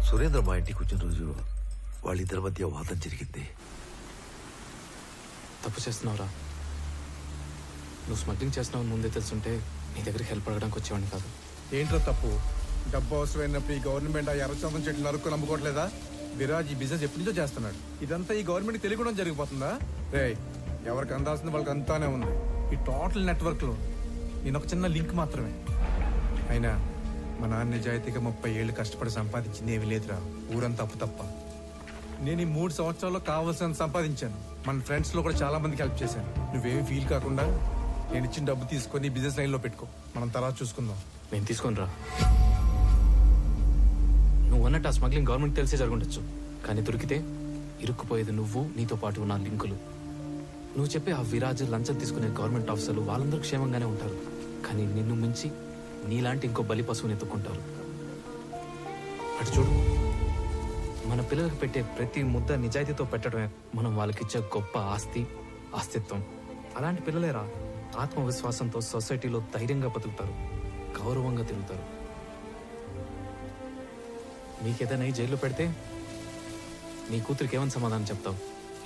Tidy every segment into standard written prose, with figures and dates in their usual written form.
సురేంద్ర మా ఇంటికి వచ్చిన రోజు వాళ్ళిద్దరి మధ్య వాదం జరిగింది. తప్పు చేస్తున్నావురా. నువ్వు స్మగ్లింగ్ చేస్తున్నావు ముందే తెలుసుంటే నీ దగ్గరికి హెల్ప్ అడగడానికి వచ్చేవాడిని కాదు. ఏంట్రా తప్పు? డబ్బు అవసరమైనప్పుడు ఈ గవర్నమెంట్ ఆ ఎర్రచందం చెట్లు నరుక్కు నమ్ముకోవట్లేదా? విరాజ్ ఈ బిజినెస్ ఎప్పటి నుంచో చేస్తున్నాడు. ఇదంతా ఈ గవర్నమెంట్ తెలియకుండా జరిగిపోతుందా? రే, ఎవరికి అందాల్సింది వాళ్ళకి అంతానే ఉంది. ఈ టోటల్ నెట్వర్క్ లో నేను ఒక చిన్న లింక్ మాత్రమే. అయినా మా నాన్న నిజాయితీగా 30 ఏళ్ళు కష్టపడి సంపాదించింది ఏమీ లేదురా, ఊరంతా అప్పు తప్ప. నేను ఈ 3 సంవత్సరాల్లో కావాల్సినంత సంపాదించాను. మన ఫ్రెండ్స్ లో కూడా చాలా మందికి హెల్ప్ చేశాను. నువ్వేమి ఫీల్ కాకుండా నేను ఇచ్చిన డబ్బు తీసుకొని బిజినెస్ లైన్ లో పెట్టుకో, మనం తర్వాత చూసుకుందాం. నేను తీసుకొని రా. నువ్వు అన్నట్టు ఆ స్మగ్లింగ్ గవర్నమెంట్ తెలిసే జరుగుండొచ్చు, కానీ దొరికితే ఇరుక్కుపోయేది నువ్వు, నీతో పాటు ఉన్న లింకులు. నువ్వు చెప్పే ఆ విరాజ్, లంచం తీసుకునే గవర్నమెంట్ ఆఫీసర్లు వాళ్ళందరూ క్షేమంగానే ఉంటారు, కానీ నిన్ను మించి నీలాంటి ఇంకో బలి పశువుని ఎత్తుకుంటారు. అటు చూడు, మన పిల్లలకు పెట్టే ప్రతి ముద్ద నిజాయితీతో పెట్టడమే మనం వాళ్ళకిచ్చే గొప్ప ఆస్తిత్వం. అలాంటి పిల్లలేరా ఆత్మవిశ్వాసంతో సొసైటీలో ధైర్యంగా బతుకుతారు, గౌరవంగా తిరుగుతారు. నీకేదైనా జైల్లో పెడితే నీ కూతురికి ఏమని సమాధానం చెప్తావు?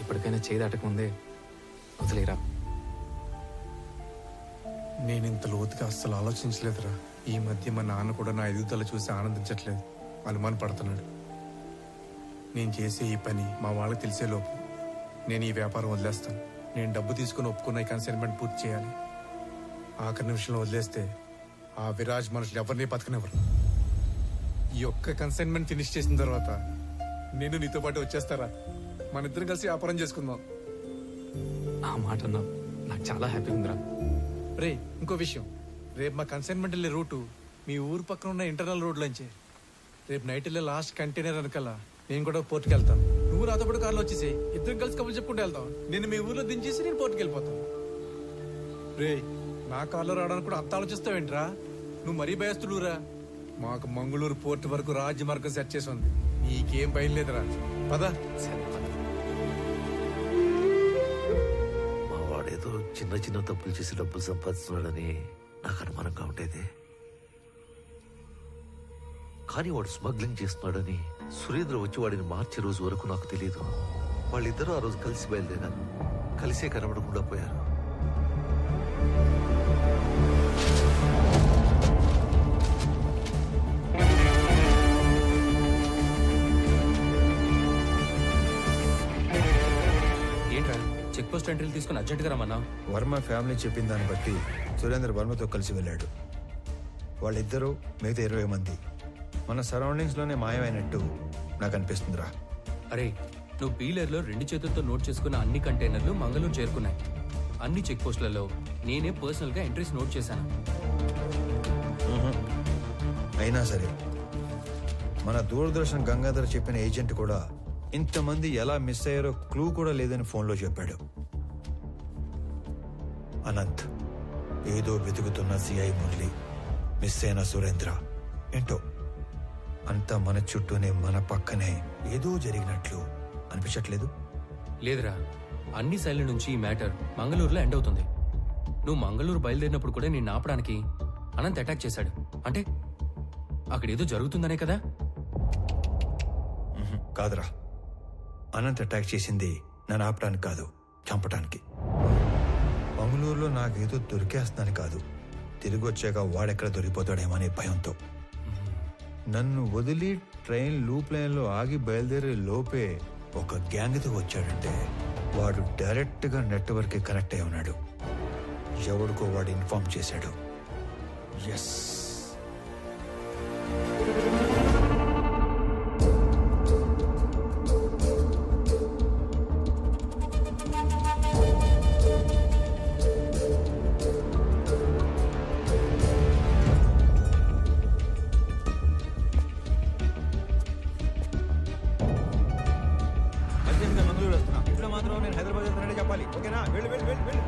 ఇప్పటికైనా చేయి దాటకముందే వదిలేరా. నేను ఇంత లోతుగా అస్సలు ఆలోచించలేదురా. ఈ మధ్య మా నాన్న కూడా నా ఎదుగుదల చూసి ఆనందించట్లేదు, అనుమాన పడుతున్నాడు. నేను చేసే ఈ పని మా వాళ్ళకి తెలిసేలోపు నేను ఈ వ్యాపారం వదిలేస్తాను. నేను డబ్బు తీసుకుని ఒప్పుకున్న ఈ కన్సైన్మెంట్ పూర్తి చేయాలి. ఆఖరి నిమిషంలో వదిలేస్తే ఆ విరాజ్ మనుషులు ఎవరిని బతకనివ్వరు. ఈ ఒక్క కన్సైన్మెంట్ ఫినిష్ చేసిన తర్వాత నేను నీతో పాటు వచ్చేస్తారా? మన ఇద్దరం కలిసి వ్యాపారం చేసుకుందాం. ఆ మాట నాకు చాలా హ్యాపీగా ఉందిరా. రే, ఇంకో విషయం, రేపు మా కన్సైన్మెంట్ వెళ్ళే రూటు మీ ఊరు పక్కన ఉన్న ఇంటర్నల్ రోడ్లోంచే. రేపు నైట్ వెళ్ళే లాస్ట్ కంటైనర్ వెనకాల నేను కూడా పోర్టుకి వెళ్తాను. నువ్వు నాతో పాటు కార్లో వచ్చేసి ఇద్దరం కలిసి కబుర్లు చెప్పుకుంటూ వెళ్తాం. నేను మీ ఊర్లో దించేసి నేను పోర్టుకి వెళ్ళిపోతాను. రే, నా కార్లో రావడానికి కూడా అంత ఆలోచిస్తావేంట్రా? నువ్వు మరీ భయస్తుడురా. మాకు మంగళూరు పోర్టు వరకు రాజ్య మార్గం సెట్ చేసి ఉంది, నీకేం భయం లేదురా. పదా. మా వాడేదో చిన్న చిన్న తప్పులు చేసి డబ్బులు సంపాదిస్తున్నాడని నాకు అనుమానంగా ఉండేది, కానీ వాడు స్మగ్లింగ్ చేస్తున్నాడని సురేంద్ర వచ్చి వాడిని మార్చే రోజు వరకు నాకు తెలియదు. వాళ్ళిద్దరూ ఆ రోజు కలిసి బయలుదేరారు, కలిసే కనబడకుండా పోయారు. ఏంట్రా చెక్ పోస్ట్ ఎంట్రీలు తీసుకుని అర్జెంట్గా రమ్మన్నా? వర్మ ఫ్యామిలీ చెప్పిన దాన్ని బట్టి సురేంద్ర వర్మతో కలిసి వెళ్ళాడు. వాళ్ళిద్దరూ మిగతా 20 మంది మన సరౌండింగ్స్ లోనే మాయమైనట్టు నాకు అనిపిస్తుందిరా. అరే, నువ్వు పీలర్లో 2 చేతులతో నోట్ చేసుకున్న అన్ని కంటైనర్లు మంగళూరు చేరుకున్నాయి. అన్ని చెక్ పోస్టులలో నేనే పర్సనల్ గా ఎంట్రీస్ నోట్ చేశాను. అయినా సరే మన దూరదర్శన్ గంగాధర్ చెప్పిన ఏజెంట్ కూడా ఇంతమంది ఎలా మిస్ అయ్యారో క్లూ కూడా లేదని ఫోన్లో చెప్పాడు. అనంత్, ఏదో వెతుకుతున్న సిఐ మురళి, మిస్ అయిన సురేంద్ర, ఏంటో అంతా మన చుట్టూనే మన పక్కనే ఏదో జరిగినట్లు అనిపించట్లేదు? లేదురా, అన్ని సైడ్ల నుంచి ఈ మ్యాటర్ మంగళూరులో ఎండ్ అవుతుంది. నువ్వు మంగళూరు బయలుదేరినప్పుడు కూడా నేను ఆపడానికి అనంత్ అటాక్ చేశాడు అంటే అక్కడ ఏదో జరుగుతుందనే కదా? కాదురా, అనంత్ అటాక్ చేసింది నన్ను ఆపడానికి కాదు, చంపడానికి. మంగళూరులో నాకేదో దొరికేస్తుందని కాదు, తిరిగి వచ్చాక వాడెక్కడ దొరికిపోతాడేమో అనే భయంతో. నన్ను వదిలి ట్రైన్ లూప్ లైన్ లో ఆగి బయలుదేరే లోపే ఒక గ్యాంగ్తో వచ్చాడంటే వాడు డైరెక్ట్ గా నెట్వర్క్ కి కనెక్ట్ అయి ఉన్నాడు. ఎవడికో వాడు ఇన్ఫార్మ్ చేశాడు. ఎస్, మంగళూరు వస్తున్నా. ఇట్లా మాత్రం నేను హైదరాబాద్ వెళ్తానని చెప్పాలి, ఓకేనా? వెళ్ళు వెళ్ళు వెళ్ళు వెళ్ళు.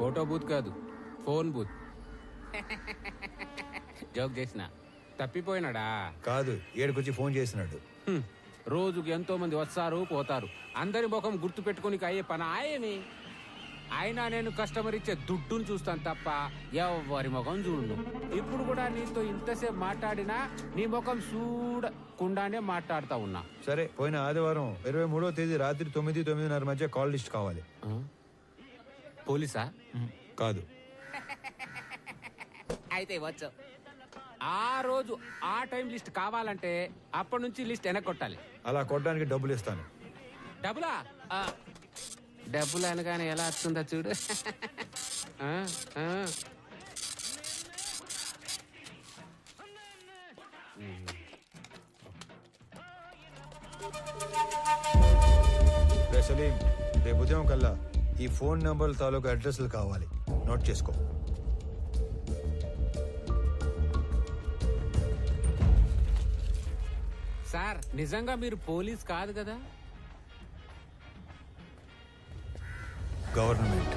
ఫోటో బూత్ కాదు, ఫోన్ బూత్. జోక్ చేసిన. తప్పిపోయినాడా? కాదు, ఏడుకొచ్చి ఫోన్ చేసినాడు. రోజుకి ఎంతో మంది వస్తారు పోతారు, అందరి ముఖం గుర్తు పెట్టుకుని అయ్యే పని ఆయమి. అయినా నేను కస్టమర్ ఇచ్చే దుడ్డును చూస్తాను తప్ప ఎవరి ముఖం చూడు. ఇప్పుడు కూడా నీతో ఇంతసేపు మాట్లాడినా నీ ముఖం చూడకుండానే మాట్లాడుతా ఉన్నా. సరే, పోయిన ఆదివారం 23వ తేదీ రాత్రి 9-9:30 మధ్య కాల్ లిస్ట్ కావాలి. పోలీసా? కాదు. అయితే వచ్చు. ఆ రోజు ఆ టైం లిస్ట్ కావాలంటే అప్పటి నుంచి లిస్ట్ వెనక్కొట్టాలి. అలా కొట్టడానికి డబ్బులు ఇస్తాను. డబ్బులా? డబ్బులు అనగానే ఎలా వస్తుందో చూడు. రే సలీం, రేపు ఉదయం కల్లా ఈ ఫోన్ నంబర్ల తాలూకు అడ్రస్లు కావాలి. నోట్ చేసుకో. సార్, నిజంగా మీరు పోలీస్ కాదు కదా? గవర్నమెంట్.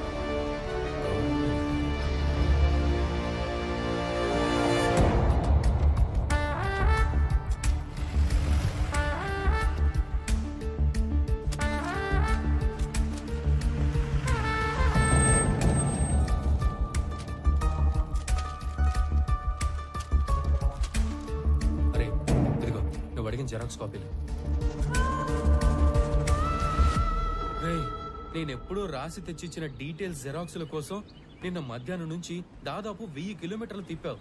అరే ఇదిగో, నువ్వు అడిగిన జెరాక్స్ కాపీలు. నేనెప్పుడూ రాసి తెచ్చిచ్చిన డీటెయిల్స్ జెరాక్స్ల కోసం నిన్న మధ్యాహ్నం నుంచి దాదాపు 1000 కిలోమీటర్లు తిప్పావు.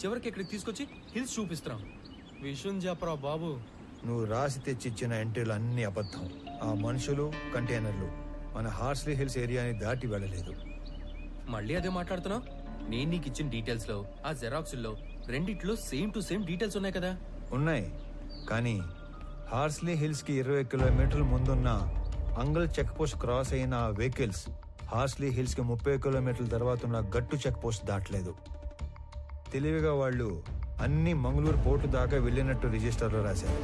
చివరికి ఇక్కడికి తీసుకొచ్చి హిల్స్ చూపిస్తున్నాం. విషయం చెప్పరా బాబు. నువ్వు రాసి తెచ్చిచ్చిన ఎంట్రీలు అన్ని అబద్ధం. ఆ మనుషులు, కంటైనర్లు మన హార్స్లీ హిల్స్ ఏరియాని దాటి వెళ్ళలేదు. మళ్ళీ అదే మాట్లాడుతున్నావు? నేను నీకు ఇచ్చిన డీటెయిల్స్ లో ఆ జెరాక్స్ లో రెండిట్లో సేమ్ టు సేమ్ డీటెయిల్స్ ఉన్నాయి కదా? ఉన్నాయి, కానీ హార్స్లీ హిల్స్ కి 20 కిలోమీటర్ల ముందున్న అంగల్ చెక్ పోస్ట్ క్రాస్ అయిన ఆ వెహికల్స్ హార్స్లీ హిల్స్ కి 30 కిలోమీటర్ల తర్వాత ఉన్న గట్టు చెక్ పోస్ట్ దాటలేదు. తెలివిగా వాళ్ళు అన్ని మంగళూరు పోర్టు దాకా వెళ్ళినట్టు రిజిస్టర్లో రాశారు.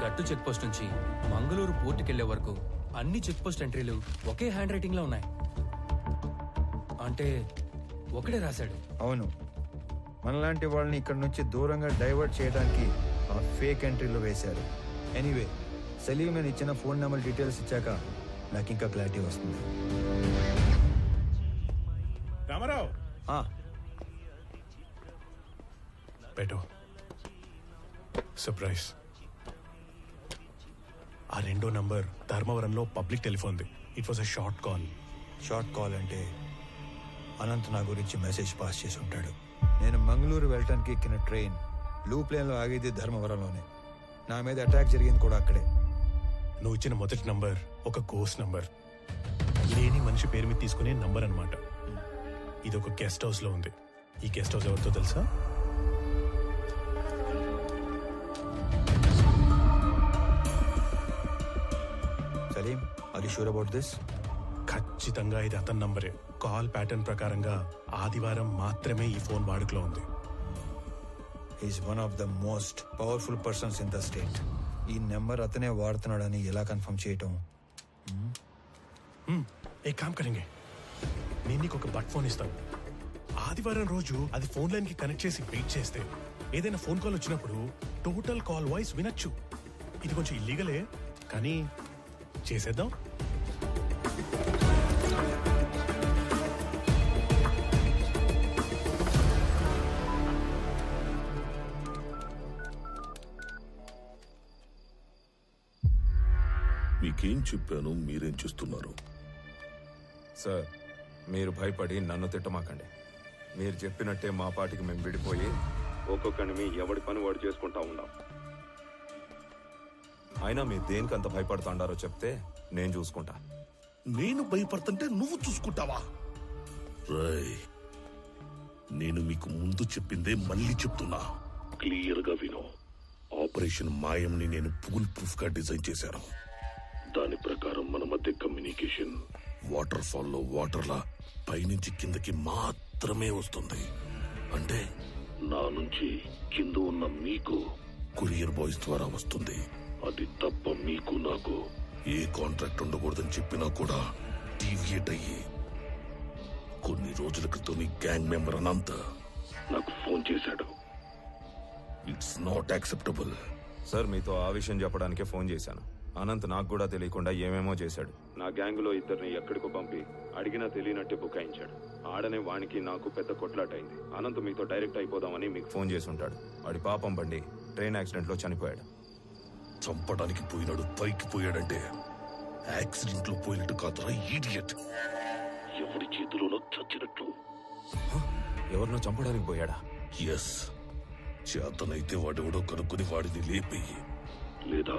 గట్టు చెక్ పోస్ట్ నుంచి మంగళూరు పోర్టుకెళ్లే వరకు అన్ని చెక్ పోస్ట్ ఎంట్రీలు ఒకే హ్యాండ్ రైటింగ్ లో ఉన్నాయి. అంటే ఒకడే రాశాడు. అవును, మనలాంటి వాళ్ళని ఇక్కడ నుంచి దూరంగా డైవర్ట్ చేయడానికి ఆ ఫేక్ ఎంట్రీలో వేశారు. ఎనీవే, సలీం నేను ఇచ్చిన ఫోన్ నెంబర్ డీటెయిల్స్ ఇచ్చాక నాకు ఇంకా క్లారిటీ వస్తుంది. రామారావు, పెట్టు. సర్ప్రైజ్. ఆ రెండో నంబర్ ధర్మవరంలో పబ్లిక్ టెలిఫోన్ది. It was a short call. Short call అంటే అనంత్ నా గురించి మెసేజ్ పాస్ చేసి ఉంటాడు. నేను మంగళూరు వెళ్ళటానికి ఎక్కిన ట్రైన్ లూప్ లైన్లో ఆగేది ధర్మవరంలోనే. నా మీద అటాక్ జరిగింది కూడా అక్కడే. నువ్వు ఇచ్చిన మొదటి నంబర్ ఒక గోస్ట్ నంబర్, లేని మనిషి పేరు మీద తీసుకునే నంబర్ అన్నమాట. ఇది ఒక గెస్ట్ హౌస్ లో ఉంది. ఈ గెస్ట్ హౌస్ ఎవరితో తెలుసా? Salim, are you sure about this? ఖచ్చితంగా ఇది అతని నంబరే. కాల్ ప్యాటర్న్ ప్రకారంగా ఆదివారం మాత్రమే ఈ ఫోన్ వాడుకలో ఉంది. Is one of the most powerful persons in the state. ఈ నెంబర్ అతనే వాడుతున్నాడని ఎలా కన్ఫర్మ్ చేయటం? ఏ కామ్ కరెంగే, నేను నీకు ఒక బట్ ఫోన్ ఇస్తాను. ఆదివారం రోజు అది ఫోన్ లైన్ కి కనెక్ట్ చేసి వెయిట్ చేస్తే ఏదైనా ఫోన్ కాల్ వచ్చినప్పుడు టోటల్ కాల్ వాయిస్ వినొచ్చు. ఇది కొంచెం ఇల్లీగలే, కానీ చేసేద్దాం. మీకేం చెప్పాను, మీరేం చేస్తున్నారు? సార్, మీరు భయపడి నన్ను తిట్టమాకండి. మీరు చెప్పినట్టే మా పాటికి మేము విడిపోయి ఒక్కొక్కడిని ఎవడి పని వాడు చేసుకుంటా ఉన్నాం. అయినా మీరు దేనికంత భయపడుతుండారో చెప్తే నేను చూసుకుంటా. నేను భయపడుతుంటే నువ్వు చూసుకుంటావా? రేయ్, నేను మీకు ముందు చెప్పిందే మళ్ళీ చెప్తున్నా, క్లియర్ గా విను. ఆపరేషన్ మాయంని నేను ఫుల్ ప్రూఫ్ గా డిజైన్ చేశాను. దాని ప్రకారం మన మధ్య కమ్యూనికేషన్ వాటర్ ఫాల్ లో వాటర్లా పైనుంచి కిందకి మాత్రమే వస్తుంది. అంటే నా నుంచి కింద ఉన్న మీకు కొరియర్ బాయ్స్ ద్వారా వస్తుంది. అది తప్ప మీకు నాకు ఏ కాంట్రాక్ట్ ఉండకూడదని చెప్పినా కూడా డీవియేట్ అయ్యి కొన్ని రోజుల క్రితం ఈ గ్యాంగ్ మెంబర్ అనంత నాకు ఫోన్ చేశాడు. It's not acceptable. సార్ మీతో ఆ విషయం చెప్పడానికే ఫోన్ చేశాను. అనంత్ నాకు కూడా తెలియకుండా ఏమేమో చేశాడు. నా గ్యాంగ్ లో ఇద్దరిని ఎక్కడికో పంపి అడిగినా తెలియనట్టే బుకాయించాడు. ఆడనే వానికి నాకు పెద్ద కొట్లాటైంది. అనంత్ మీతో డైరెక్ట్ అయిపోదామని మీకు ఫోన్ చేసి ఉంటాడు. వాడి పాపం బండి ట్రైన్ యాక్సిడెంట్ లో చనిపోయాడు. చంపడానికి పోయినాడు, పైకి పోయాడంటే యాక్సిడెంట్ లో పోయినట్టు కాదురా ఈడియట్. ఎవరి చేతిలోనో చచ్చినట్లు. ఎవరినో చంపడానికి పోయాడా? ఎస్. చేతనైతే వాడెవడో కనుక్కుని వాడిని లేపేయి, లేదా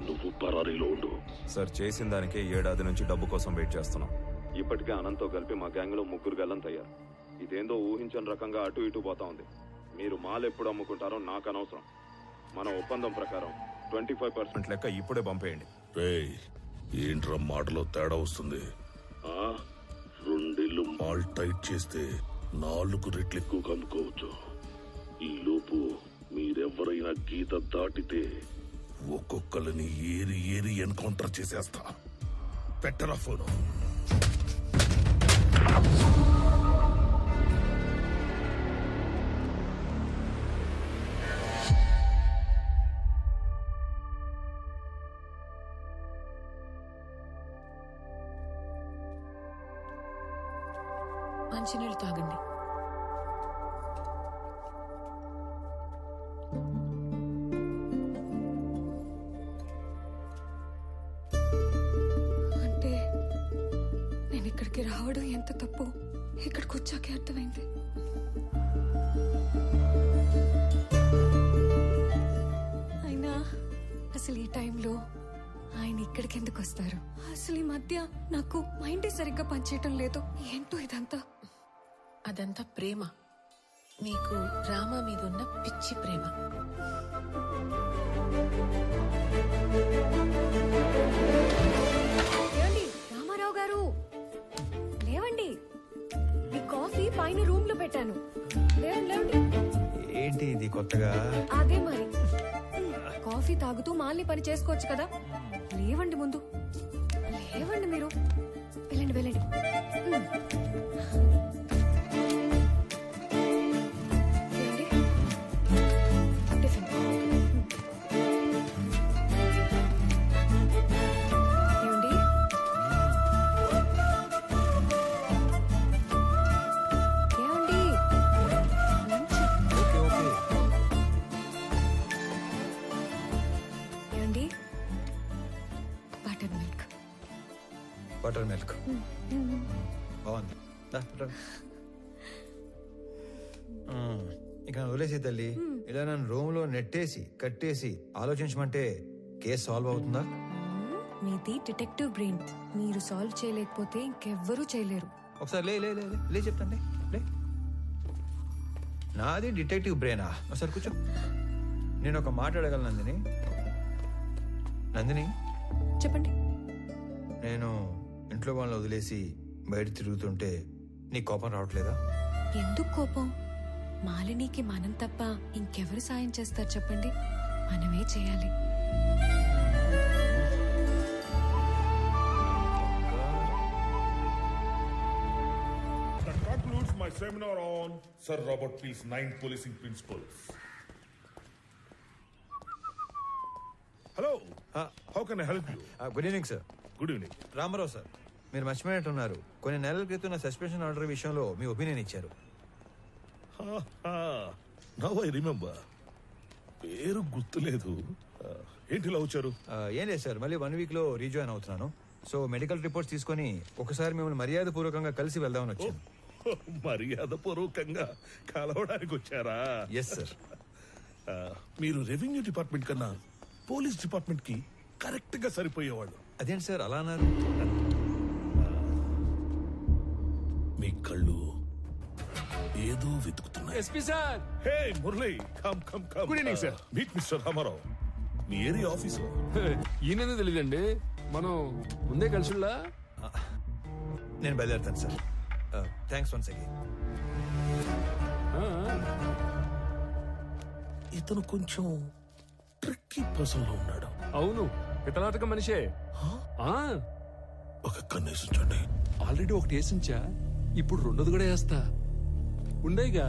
నువ్వు పరారీలో ఉండు. సార్ చేసిన దానికే 7 ఏడాది నుంచి డబ్బు కోసం వెయిట్ చేస్తున్నాం. ఇప్పటికే అనంత్తో కలిపి మా గ్యాంగ్ లో 3 గల్లంతయ్యారు. ఇదేందో ఊహించని రకంగా అటు ఇటు పోతా ఉంది. మీరు మాల్ ఎప్పుడు అమ్ముకుంటారో నాకు అనవసరం. మన ఒప్పందం ప్రకారం 25% లెక్క ఇప్పుడే పంపేయండి. రేయ్, ఏంట్రా మాటలో తేడా వస్తుంది? 2 ఇళ్ళు మాల్ టైట్ చేస్తే 4 రెట్లు ఎక్కువ అమ్ముకోవచ్చు. ఈ లోపు మీరెవరైనా గీత దాటితే ఒక్కొక్కరిని ఏరి ఏరి ఎన్కౌంటర్ చేసేస్తా. పెట్టరా ఫోను. మంచినీళ్ళు తాగండి. అంటే నేను ఇక్కడికి రావడం ఎంత తప్పు ఇక్కడికి వచ్చాకే అర్థమైంది. అయినా అసలు ఈ టైంలో ఆయన ఇక్కడికి ఎందుకు వస్తారు? అసలు ఈ మధ్య నాకు మైండ్ సరిగ్గా పనిచేయటం లేదు. ఏంటో ఇదంతా. అదంతా ప్రేమ. నీకు రామా మీదున్న పిచ్చి ప్రేమ. రామారావు గారు లేవండి. మీ కాఫీ పైన రూమ్ లో పెట్టాను. లేవండి. ఏంటి ఇది కొత్తగా? అదే మరి. కాఫీ తాగుతూ మాల్ని పని చేసుకోవచ్చు కదా. లేవండి ముందు. లేవండి మీరు. వెళ్ళండి వెళ్ళండి. బటర్ మిల్క్ బాగుంది. ఇక వదిలేసి తల్లి, ఇలా నన్ను రూమ్ లో నెట్టేసి కట్టేసి ఆలోచించమంటే కేసు సాల్వ్ అవుతుందా? మీది డిటెక్టివ్ బ్రెయిన్. మీరు సాల్వ్ చేయలేకపోతే ఇంకెవ్వరూ చేయలేరు. ఒకసారి లే లే లే లే చెప్తాండి. లే, నాది డిటెక్టివ్ బ్రెయినా? ఒకసారి కూర్చో. నేను ఒక మాట అడగలను నందిని. నందిని చెప్పండి. నేను ఇంట్లో వాళ్ళని వదిలేసి బయట తిరుగుతుంటే నీ కోపం రావట్లేదా? ఎందుకు కోపం? మాలినికి మనం తప్ప ఇంకెవరు సాయం చేస్తారు చెప్పండి? మనమే చేయాలి. That concludes my seminar on Sir Robert Peel's 9 policing principles. Hello. How can I help you? Good evening sir. Good evening. Ramarao sir, మీరు మర్చిపోయినట్టున్నారు. కొన్ని నెలల క్రితం నా సస్పెన్షన్ ఆర్డర్ విషయంలో మీ ఒపీనియన్ ఇచ్చారు. Now I remember. పేరు గుర్తులేదు. ఏంటి ఇలా వచ్చారు? ఏం లేదు సార్, మళ్ళీ 1 వీక్ లో రీజాయిన్ అవుతున్నాను. సో మెడికల్ రిపోర్ట్స్ తీసుకొని ఒకసారి మిమ్మల్ని మర్యాద పూర్వకంగా కలిసి వెళ్దామని వచ్చాను. మర్యాద పూర్వకంగా కలవడానికి వచ్చారా? Yes sir. మీరు రెవెన్యూ డిపార్ట్మెంట్ కన్నా పోలీస్ డిపార్ట్మెంట్ కి కరెక్ట్ గా సరిపోయేవాళ్ళు. అదేంటి సార్ అలా అన్నారు? మీ కళ్ళు ఏదో వెతుకుతున్నాయి. SP sir. Hey Murali, come come come. Good evening sir. Meet mister Ramarao. మీ ఏరియా ఆఫీసు. ఈయన తెలియదండి, మనం ముందే కలిసిలా. నేను బయలుదేరుతాను సార్. Thanks once again. ఇతను కొంచెం ట్రిక్కీ పర్సన్ లో ఉన్నాడు. అవును పితలాటక మనిషే. ఆ, ఒక కన్నేసి ఉంచండి. ఆల్రెడీ ఒకటి వేసించా, ఇప్పుడు రెండోది కూడా వేస్తా. ఉండేగా.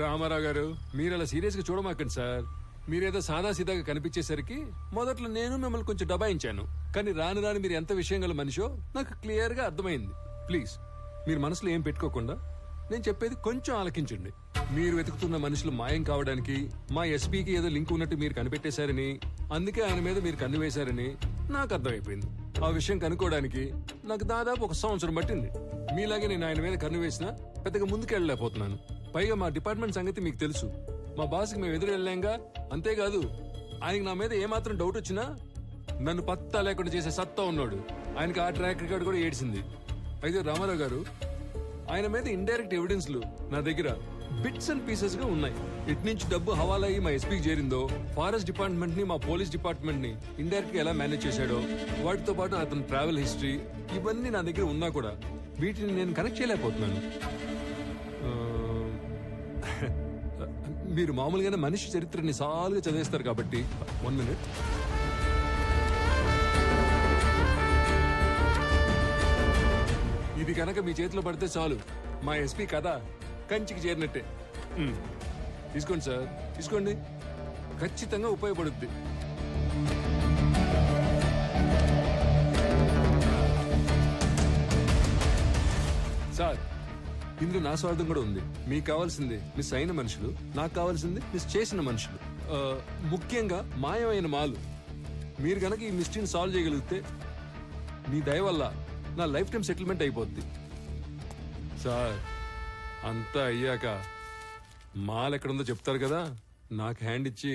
రామారావు గారు, మీరు అలా సీరియస్ గా చూడమాకండి సార్. మీరేదో సాదాసీదాగా కనిపించేసరికి మొదట్లో నేను మిమ్మల్ని కొంచెం దబాయించాను. కానీ రాను రాను మీరు ఎంత విషయం గల మనిషో నాకు క్లియర్ గా అర్థమైంది. ప్లీజ్ మీరు మనసులో ఏం పెట్టుకోకుండా నేను చెప్పేది కొంచెం ఆలకించండి. మీరు వెతుకుతున్న మనుషులు మాయం కావడానికి మా ఎస్పీకి ఏదో లింక్ ఉన్నట్టు మీరు కనిపెట్టేశారని, అందుకే ఆయన మీద మీరు కన్ను వేశారని నాకు అర్థమైపోయింది. ఆ విషయం కనుక్కోవడానికి నాకు దాదాపు 1 సంవత్సరం పట్టింది. మీలాగే నేను ఆయన మీద కన్ను వేసినా పెద్దగా ముందుకెళ్ళలేకపోతున్నాను. పైగా మా డిపార్ట్మెంట్ సంగతి మీకు తెలుసు. మా బాస్కి మేము ఎదురు వెళ్ళాంగా. అంతేకాదు, ఆయనకి నా మీద ఏమాత్రం డౌట్ వచ్చినా నన్ను పత్తా లేకుండా చేసే సత్తా ఉన్నాడు. ఆయనకి ఆ ట్రాక్ రికార్డ్ కూడా ఏడ్చింది. అయితే రామారావు గారు, ఆయన మీద ఇండైరెక్ట్ ఎవిడెన్స్లు నా దగ్గర బిట్స్ అండ్ పీసెస్ గా ఉన్నాయి. ఇటు నుంచి డబ్బు హవాలా అయ్యి మా ఎస్పీకి చేరిందో, ఫారెస్ట్ డిపార్ట్మెంట్ ని మా పోలీస్ డిపార్ట్మెంట్ ని ఇండైరెక్ట్ గా ఎలా మేనేజ్ చేశాడో, వాటితో పాటు అతని ట్రావెల్ హిస్టరీ, ఇవన్నీ నా దగ్గర ఉన్నా కూడా వీటిని నేను కనెక్ట్ చేయలేకపోతున్నాను. మీరు మామూలుగానే మనిషి చరిత్రని సాలుగా చదివేస్తారు కాబట్టి 1 minute. ఇది కనుక మీ చేతిలో పడితే చాలు, మా ఎస్పీ కథ కంచికి చేరినట్టే. తీసుకోండి సార్, తీసుకోండి. ఖచ్చితంగా ఉపయోగపడుద్ది. సార్, ఇందులో నా స్వార్థం కూడా ఉంది. మీకు కావాల్సింది మిస్ అయిన మనుషులు, నాకు కావాల్సింది మిస్ చేసిన మనుషులు. ముఖ్యంగా మాయమైన మాలు. మీరు కనుక ఈ మిస్టరీని సాల్వ్ చేయగలిగితే మీ దయ వల్ల నా లైఫ్ టైం సెటిల్మెంట్ అయిపోద్ది. సార్, అంతా అయ్యాక మాల్ ఎక్కడుందో చెప్తారు కదా, నాకు హ్యాండ్ ఇచ్చి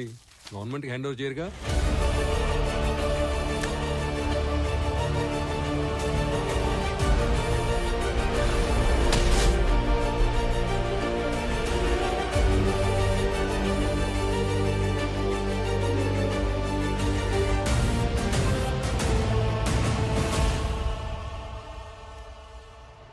గవర్నమెంట్కి హ్యాండ్ ఓవర్ చేయరుగా.